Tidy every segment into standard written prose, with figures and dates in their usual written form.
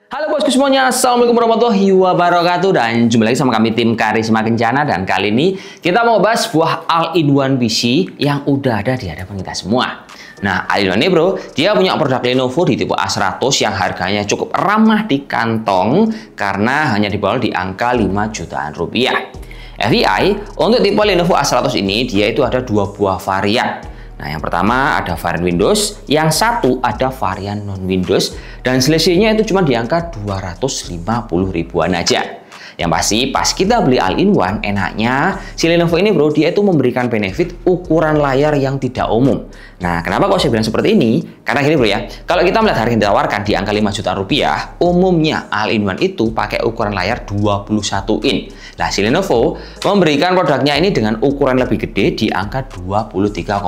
Halo bosku semuanya, Assalamualaikum warahmatullahi wabarakatuh. Dan jumpa lagi sama kami tim Karisma Kencana. Dan kali ini kita mau bahas sebuah all-in-one PC yang udah ada di hadapan kita semua. Nah, all-in-one ini bro, dia punya produk Lenovo di tipe A100 yang harganya cukup ramah di kantong karena hanya dijual di angka 5 jutaan rupiah. FYI, untuk tipe Lenovo A100 ini dia itu ada dua buah varian. Nah, yang pertama ada varian Windows, yang satu ada varian non-Windows, dan selisihnya itu cuma di angka 250 ribuan aja. Yang pasti pas kita beli all-in-one, enaknya si Lenovo ini bro, dia itu memberikan benefit ukuran layar yang tidak umum. Nah, kenapa kok saya bilang seperti ini? Karena gini bro ya, kalau kita melihat harga yang ditawarkan di angka 5 juta rupiah, umumnya all-in-one itu pakai ukuran layar 21 in. Nah, si Lenovo memberikan produknya ini dengan ukuran lebih gede di angka 23,8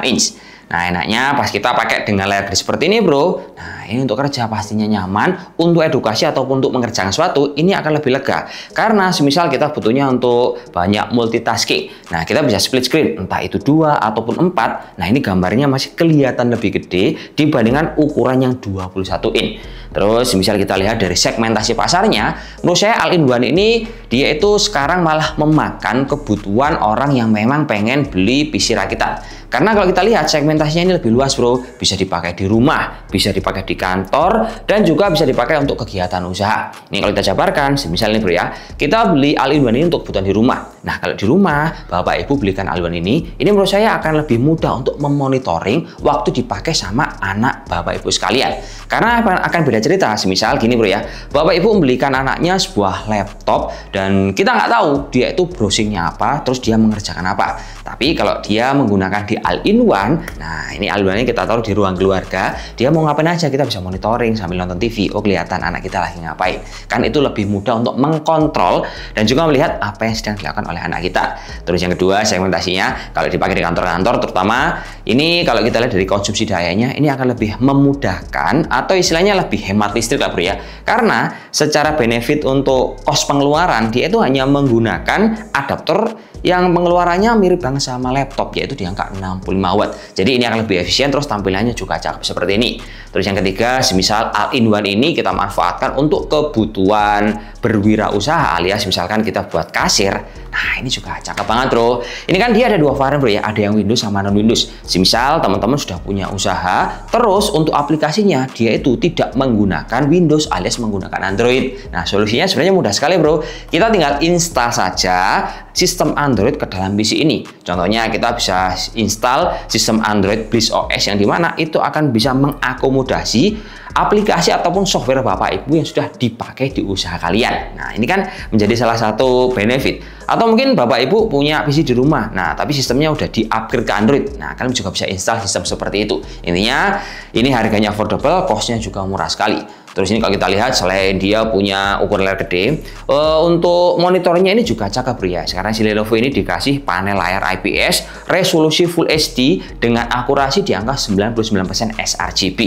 inch. Nah, enaknya pas kita pakai dengan layar gede seperti ini bro, nah ini untuk kerja pastinya nyaman, untuk edukasi ataupun untuk mengerjakan sesuatu ini akan lebih lega. Karena semisal kita butuhnya untuk banyak multitasking, nah kita bisa split screen, entah itu 2 ataupun 4, nah ini gambarnya masih kelihatan lebih gede dibandingkan ukuran yang 21 in. Terus misal kita lihat dari segmentasi pasarnya, menurut saya all-in-one ini dia itu sekarang malah memakan kebutuhan orang yang memang pengen beli PC rakitan. Karena kalau kita lihat segmentasinya ini lebih luas bro, bisa dipakai di rumah, bisa dipakai di kantor, dan juga bisa dipakai untuk kegiatan usaha. Ini kalau kita jabarkan, semisal ini bro ya, kita beli all-in-one ini untuk kebutuhan di rumah. Nah, kalau di rumah, Bapak Ibu belikan all-in-one ini menurut saya akan lebih mudah untuk memonitoring waktu dipakai sama anak Bapak Ibu sekalian. Karena akan beda cerita, semisal gini bro ya, Bapak Ibu membelikan anaknya sebuah laptop, dan kita nggak tahu dia itu browsingnya apa, terus dia mengerjakan apa. Tapi kalau dia menggunakan di all-in-one, nah ini all-in-one kita taruh di ruang keluarga, dia mau ngapain aja kita bisa monitoring sambil nonton TV. Oh, kelihatan anak kita lagi ngapain. Kan itu lebih mudah untuk mengkontrol dan juga melihat apa yang sedang dilakukan oleh anak kita. Terus yang kedua, segmentasinya kalau dipakai di kantor-kantor terutama, ini kalau kita lihat dari konsumsi dayanya ini akan lebih memudahkan atau istilahnya lebih hemat listrik lah bro ya. Karena secara benefit untuk kos pengeluaran dia itu hanya menggunakan adaptor yang pengeluarannya mirip banget sama laptop, yaitu di angka 65 watt. Jadi ini akan lebih efisien, terus tampilannya juga cakep seperti ini. Terus yang ketiga, semisal all-in-one ini kita manfaatkan untuk kebutuhan berwirausaha, alias misalkan kita buat kasir. Nah, ini juga cakep banget bro. Ini kan dia ada dua varian bro ya, ada yang Windows sama non-Windows. Semisal teman-teman sudah punya usaha, terus untuk aplikasinya dia itu tidak menggunakan Windows alias menggunakan Android. Nah, solusinya sebenarnya mudah sekali bro. Kita tinggal install saja sistem Android ke dalam PC ini. Contohnya kita bisa install sistem Android Bliss OS yang dimana itu akan bisa mengakomodasi aplikasi ataupun software Bapak Ibu yang sudah dipakai di usaha kalian. Nah, ini kan menjadi salah satu benefit. Atau mungkin Bapak Ibu punya PC di rumah, nah tapi sistemnya udah di-upgrade ke Android. Nah, kalian juga bisa install sistem seperti itu. Intinya, ini harganya affordable, cost-nya juga murah sekali. Terus ini kalau kita lihat, selain dia punya ukuran layar gede, untuk monitornya ini juga cakep bro ya. Sekarang si Lenovo ini dikasih panel layar IPS, resolusi Full HD dengan akurasi di angka 99% sRGB.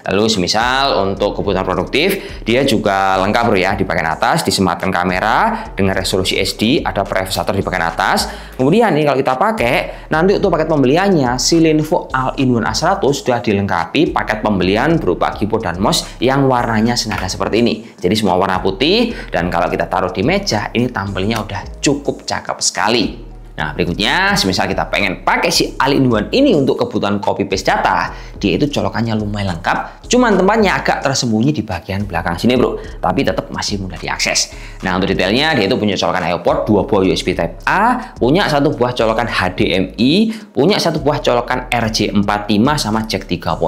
Lalu semisal untuk kebutuhan produktif, dia juga lengkap bro ya, di bagian atas disematkan kamera dengan resolusi HD, ada previsator di bagian atas. Kemudian ini kalau kita pakai, nanti untuk paket pembeliannya, si Lenovo all-in-one A100 sudah dilengkapi paket pembelian berupa keyboard dan mouse yang warnanya senada seperti ini. Jadi semua warna putih, dan kalau kita taruh di meja, ini tampilnya udah cukup cakep sekali. Nah, berikutnya, semisal kita pengen pakai si all-in-one ini untuk kebutuhan copy paste data, dia itu colokannya lumayan lengkap, cuman tempatnya agak tersembunyi di bagian belakang sini bro, tapi tetap masih mudah diakses. Nah, untuk detailnya, dia itu punya colokan I/O port, 2 buah USB Type A, punya 1 buah colokan HDMI, punya 1 buah colokan RJ45 sama jack 3.5.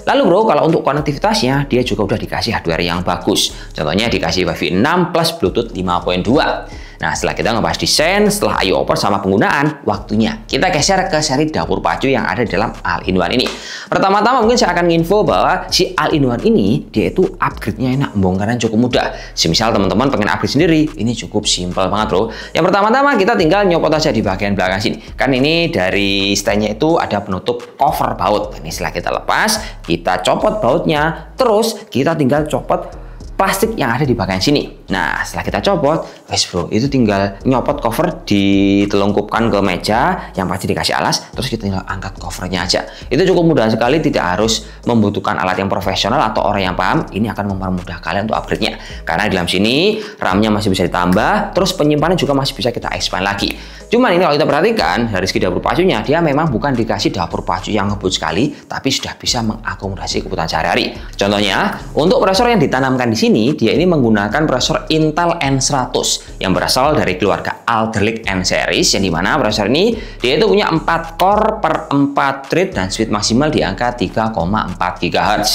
Lalu bro, kalau untuk konektivitasnya, dia juga udah dikasih hardware yang bagus. Contohnya dikasih Wi-Fi 6 plus Bluetooth 5.2. Nah, setelah kita ngebahas desain, setelah I/O port sama penggunaan, waktunya kita geser ke seri dapur pacu yang ada di dalam all-in-one ini. Pertama-tama mungkin saya akan info bahwa si all-in-one ini, dia itu upgrade-nya enak, bongkaran cukup mudah. Semisal teman-teman pengen upgrade sendiri, ini cukup simpel banget bro. Yang pertama-tama kita tinggal nyopot aja di bagian belakang sini. Kan ini dari stand-nya itu ada penutup cover baut. Ini setelah kita lepas, kita copot bautnya, terus kita tinggal copot plastik yang ada di bagian sini. Nah, setelah kita copot, wes bro, itu tinggal nyopot cover, ditelungkupkan ke meja, yang pasti dikasih alas, terus kita tinggal angkat covernya aja. Itu cukup mudah sekali, tidak harus membutuhkan alat yang profesional atau orang yang paham. Ini akan mempermudah kalian untuk upgrade-nya. Karena di dalam sini RAM-nya masih bisa ditambah, terus penyimpanan juga masih bisa kita expand lagi. Cuman ini kalau kita perhatikan dari segi dapur pacunya, dia memang bukan dikasih dapur pacu yang ngebut sekali, tapi sudah bisa mengakomodasi kebutuhan sehari-hari. Contohnya, untuk prosesor yang ditanamkan di sini, dia ini menggunakan prosesor Intel N100 yang berasal dari keluarga Alder Lake N series, yang dimana prosesor ini dia itu punya 4 core per 4 thread dan speed maksimal di angka 3,4 GHz.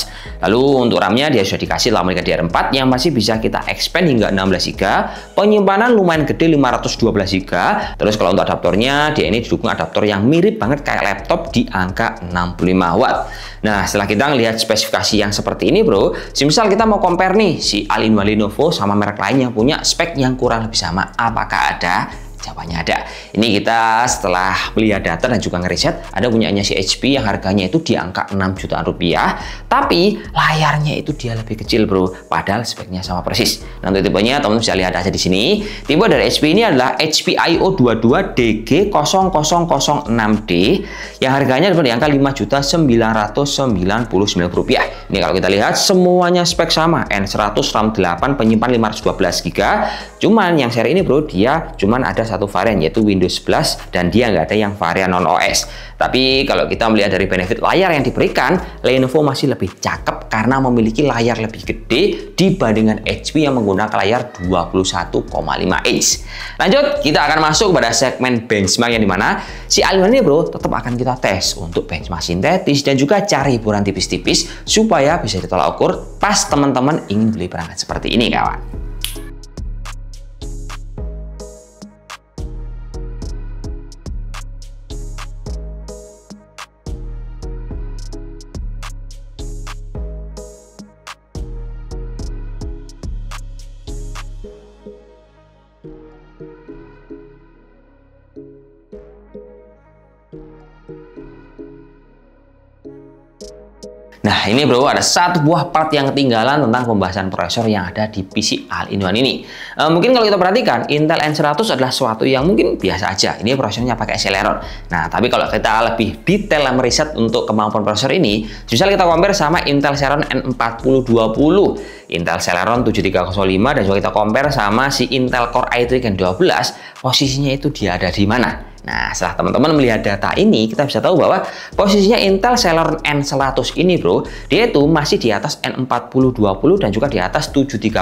Lalu untuk RAM-nya dia sudah dikasih lama DDR4 yang masih bisa kita expand hingga 16 GB, penyimpanan lumayan gede 512 GB. Terus kalau untuk adaptornya, dia ini didukung adaptor yang mirip banget kayak laptop di angka 65 watt. Nah, setelah kita ngelihat spesifikasi yang seperti ini bro, misal kita mau compare nih si All-in-One Lenovo sama merek lain yang punya spek yang kurang lebih sama, apakah ada? Jawabannya ada. Ini kita setelah melihat data dan juga ngeriset, ada punyanya si HP yang harganya itu di angka 6 jutaan rupiah, tapi layarnya itu dia lebih kecil bro, padahal speknya sama persis. Nah, untuk tipenya teman-teman bisa lihat aja di sini. Tipe dari HP ini adalah HP IO 22DG0006D yang harganya di angka 5.999.000 rupiah. Ini kalau kita lihat semuanya spek sama, N100 RAM 8 penyimpan 512 GB. Cuman yang seri ini bro, dia cuman ada satu varian yaitu Windows 11 dan dia nggak ada yang varian non OS. Tapi kalau kita melihat dari benefit layar yang diberikan, Lenovo masih lebih cakep karena memiliki layar lebih gede dibandingkan HP yang menggunakan layar 21,5 inch. Lanjut, kita akan masuk pada segmen benchmark yang dimana si All-in-One ini bro tetap akan kita tes untuk benchmark sintetis dan juga cari hiburan tipis-tipis supaya bisa ditolak ukur pas teman-teman ingin beli perangkat seperti ini kawan. Nah, ini bro, ada satu buah part yang ketinggalan tentang pembahasan prosesor yang ada di PC All-in-One ini. Mungkin kalau kita perhatikan, Intel N100 adalah sesuatu yang mungkin biasa aja. Ini prosesornya pakai Celeron. Nah, tapi kalau kita lebih detail meriset untuk kemampuan prosesor ini, misal kita compare sama Intel Celeron N4020, Intel Celeron 7305, dan juga kita compare sama si Intel Core i3 Gen 12, posisinya itu dia ada di mana? Nah, setelah teman-teman melihat data ini, kita bisa tahu bahwa posisinya Intel Celeron N100 ini bro, dia itu masih di atas N4020 dan juga di atas 7305.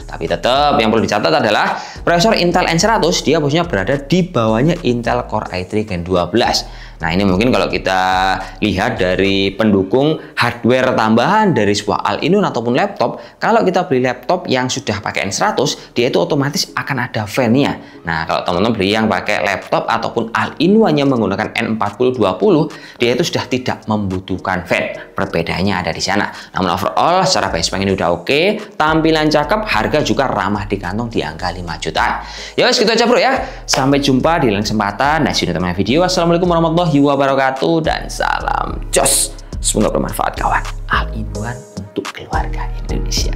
Tapi tetap yang perlu dicatat adalah prosesor Intel N100 dia posisinya berada di bawahnya Intel Core i3 Gen 12. Nah, ini mungkin kalau kita lihat dari pendukung hardware tambahan dari sebuah All-in-One ataupun laptop, kalau kita beli laptop yang sudah pakai N100, dia itu otomatis akan ada fan-nya. Nah, kalau teman-teman beli yang pakai laptop ataupun All-in-One yang menggunakan N4020, dia itu sudah tidak membutuhkan fan. Perbedaannya ada di sana. Namun overall, secara benchmark ini udah oke, tampilan cakep, harga juga ramah di kantong di angka 5 jutaan. Ya wes, gitu aja bro ya. Sampai jumpa di lain kesempatan. Nah, see you teman video. Assalamualaikum warahmatullahi wabarakatuh dan salam jos. Semoga bermanfaat kawan. All-in-One untuk keluarga Indonesia.